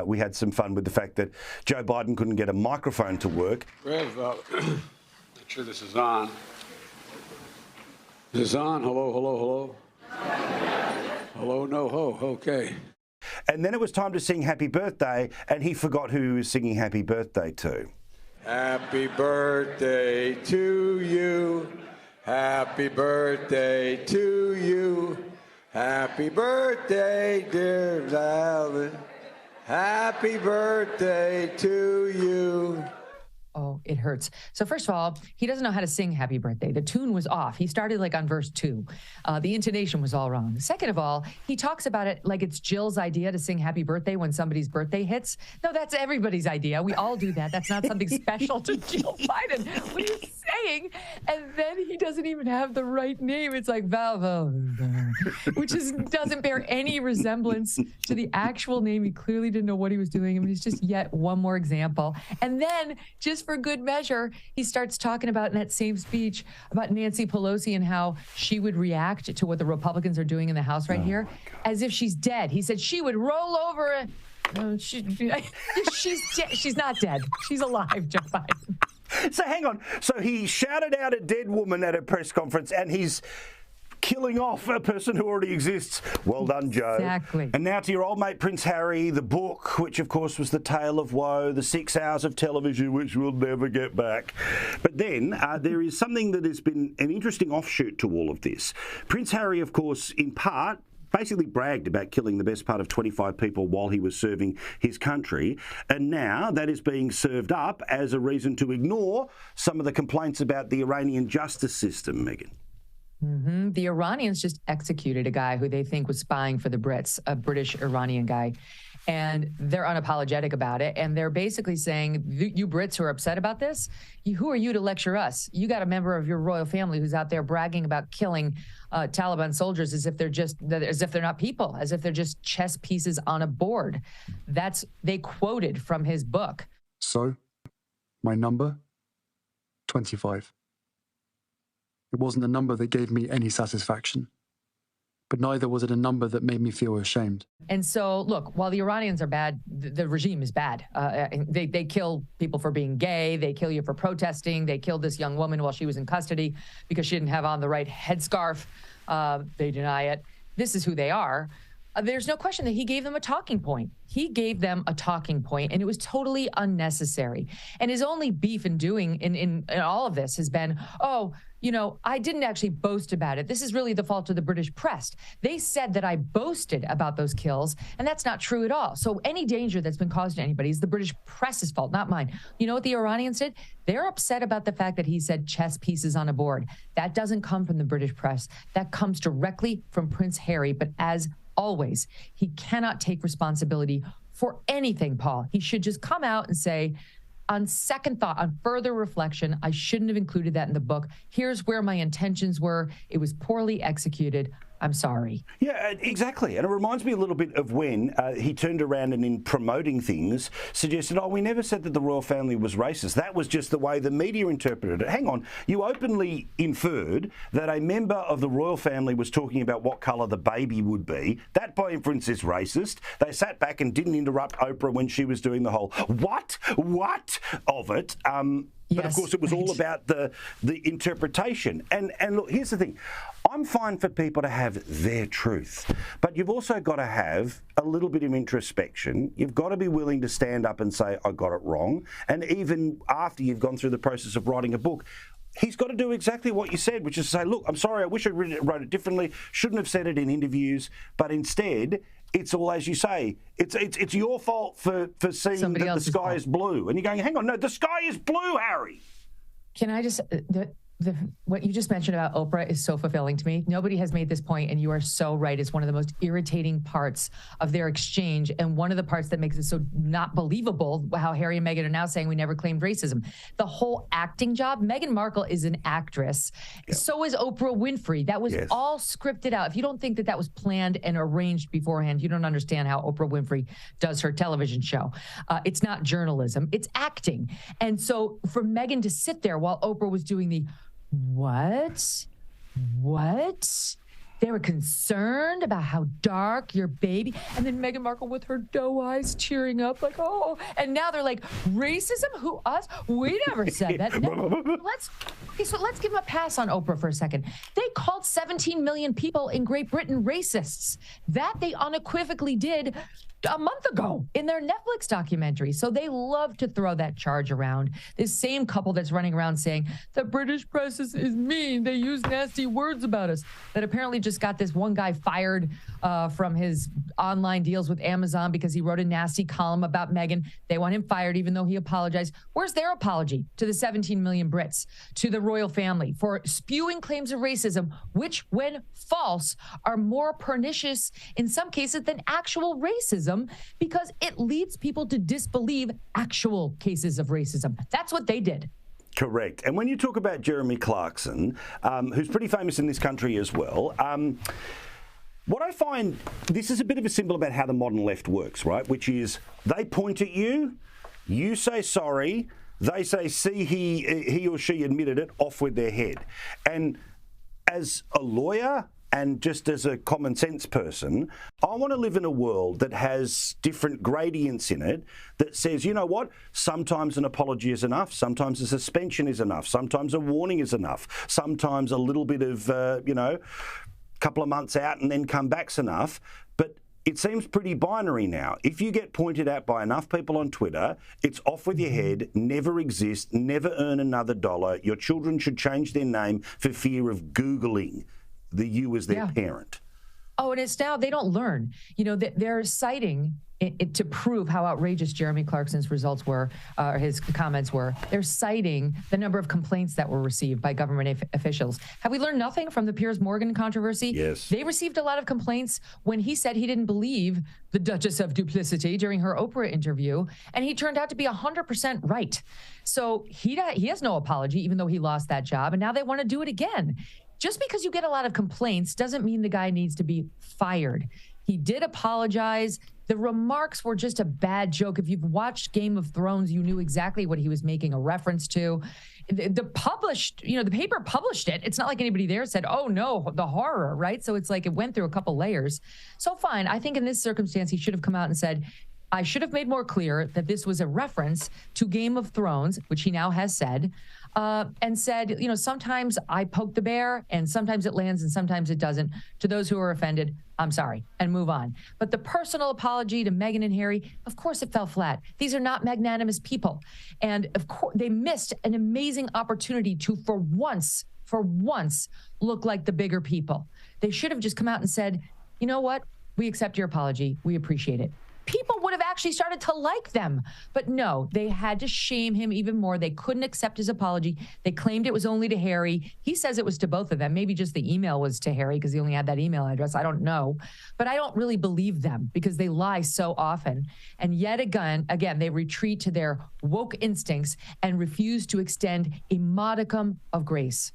we had some fun with the fact that Joe Biden couldn't get a microphone to work. Rev, make sure this is on. Is this on? Hello, hello, hello. Hello, no ho. Okay. And then it was time to sing Happy Birthday, and he forgot who he was singing Happy Birthday to. Happy birthday to you. Happy birthday to you. Happy birthday, dear Alan. Happy birthday to you. Oh, it hurts. So first of all, he doesn't know how to sing Happy Birthday. The tune was off. He started like on verse 2. The intonation was all wrong. Second of all, he talks about it like it's Jill's idea to sing Happy Birthday when somebody's birthday hits. No, that's everybody's idea. We all do that. That's not something special to Jill Biden. What are you saying? And then he doesn't even have the right name. It's like Val, which doesn't bear any resemblance to the actual name. He clearly didn't know what he was doing. I mean, it's just yet one more example. And then, just for good measure, he starts talking about in that same speech about Nancy Pelosi and how she would react to what the Republicans are doing in the House right here as if she's dead. He said she would roll over. She's not dead. She's alive, Joe Biden. So hang on. So he shouted out a dead woman at a press conference, and he's killing off a person who already exists. Well done, Joe. Exactly. And now to your old mate Prince Harry, the book, which of course was the tale of woe, the 6 hours of television which we'll never get back. But then there is something that has been an interesting offshoot to all of this. Prince Harry, of course, in part, basically bragged about killing the best part of 25 people while he was serving his country. And now that is being served up as a reason to ignore some of the complaints about the Iranian justice system, Megyn. Mm-hmm. The Iranians just executed a guy who they think was spying for the Brits, a British Iranian guy. And they're unapologetic about it. And they're basically saying, you Brits who are upset about this, who are you to lecture us? You got a member of your royal family who's out there bragging about killing Taliban soldiers as if they're not people, as if they're just chess pieces on a board. They quoted from his book. So, my number, 25. It wasn't a number that gave me any satisfaction, but neither was it a number that made me feel ashamed. And so, look, while the Iranians are bad, the regime is bad. They kill people for being gay. They kill you for protesting. They killed this young woman while she was in custody because she didn't have on the right headscarf. They deny it. This is who they are. There's no question that he gave them a talking point. He gave them a talking point, and it was totally unnecessary. And his only beef in doing in all of this has been, I didn't actually boast about it. This is really the fault of the British press. They said that I boasted about those kills, and that's not true at all. So any danger that's been caused to anybody is the British press's fault, not mine. You know what the Iranians did? They're upset about the fact that he said chess pieces on a board. That doesn't come from the British press. That comes directly from Prince Harry. But as always, he cannot take responsibility for anything, Paul. He should just come out and say, on second thought, on further reflection, I shouldn't have included that in the book. Here's where my intentions were. It was poorly executed. I'm sorry. Yeah, exactly. And it reminds me a little bit of when he turned around and in promoting things suggested, we never said that the royal family was racist. That was just the way the media interpreted it. Hang on. You openly inferred that a member of the royal family was talking about what colour the baby would be. That, by inference, is racist. They sat back and didn't interrupt Oprah when she was doing the whole what of it. But of course, it was all about the interpretation. And look, here's the thing. I'm fine for people to have their truth, but you've also got to have a little bit of introspection. You've got to be willing to stand up and say, I got it wrong. And even after you've gone through the process of writing a book, he's got to do exactly what you said, which is say, look, I'm sorry, I wish I wrote it differently, shouldn't have said it in interviews, but instead, it's all as you say. It's your fault for seeing that the sky is blue. And you're going, hang on, no, the sky is blue, Harry. Can I just... what you just mentioned about Oprah is so fulfilling to me. Nobody has made this point, and you are so right. It's one of the most irritating parts of their exchange, and one of the parts that makes it so not believable how Harry and Meghan are now saying we never claimed racism. The whole acting job. Meghan Markle is an actress. Yep. So is Oprah Winfrey. That was all scripted out. If you don't think that was planned and arranged beforehand, you don't understand how Oprah Winfrey does her television show. It's not journalism. It's acting. And so for Meghan to sit there while Oprah was doing the what? They were concerned about how dark your baby. And then Meghan Markle with her doe eyes cheering up like, oh. And now they're like, racism? Who, us? We never said that. No. Let's give them a pass on Oprah for a second. They called 17 million people in Great Britain racists. That they unequivocally did a month ago in their Netflix documentary. So they love to throw that charge around. This same couple that's running around saying the British press is mean. They use nasty words about us. That apparently just got this one guy fired from his online deals with Amazon because he wrote a nasty column about Meghan. They want him fired even though he apologized. Where's their apology to the 17 million Brits, to the royal family for spewing claims of racism, which, when false, are more pernicious in some cases than actual racism, because it leads people to disbelieve actual cases of racism. That's what they did. Correct. And when you talk about Jeremy Clarkson, who's pretty famous in this country as well, what I find, this is a bit of a symbol about how the modern left works, right? Which is they point at you, you say sorry, they say, see, he or she admitted it, off with their head. And as a lawyer, and just as a common sense person, I want to live in a world that has different gradients in it that says, you know what, sometimes an apology is enough, sometimes a suspension is enough, sometimes a warning is enough, sometimes a little bit of, couple of months out and then come back's enough. But it seems pretty binary now. If you get pointed at by enough people on Twitter, it's off with your head, never exist, never earn another dollar. Your children should change their name for fear of Googling the you as their parent. Oh, and it's now they don't learn. You know, they're citing it to prove how outrageous Jeremy Clarkson's results were, or his comments were. They're citing the number of complaints that were received by government officials. Have we learned nothing from the Piers Morgan controversy? Yes. They received a lot of complaints when he said he didn't believe the Duchess of Duplicity during her Oprah interview, and he turned out to be 100% right. So he has no apology, even though he lost that job, and now they want to do it again. Just because you get a lot of complaints doesn't mean the guy needs to be fired. He did apologize. The remarks were just a bad joke. If you've watched Game of Thrones, you knew exactly what he was making a reference to. The paper published it. It's not like anybody there said, oh no, the horror, right? So it's like it went through a couple layers. So fine. I think in this circumstance, he should have come out and said, I should have made more clear that this was a reference to Game of Thrones, which he now has said, and said, you know, sometimes I poke the bear and sometimes it lands and sometimes it doesn't. To those who are offended, I'm sorry, and move on. But the personal apology to Meghan and Harry, of course it fell flat. These are not magnanimous people. And of course they missed an amazing opportunity to, for once, look like the bigger people. They should have just come out and said, you know what? We accept your apology. We appreciate it. People would have actually started to like them. But no, they had to shame him even more. They couldn't accept his apology. They claimed it was only to Harry. He says it was to both of them. Maybe just the email was to Harry because he only had that email address. I don't know. But I don't really believe them because they lie so often. And yet again, they retreat to their woke instincts and refuse to extend a modicum of grace.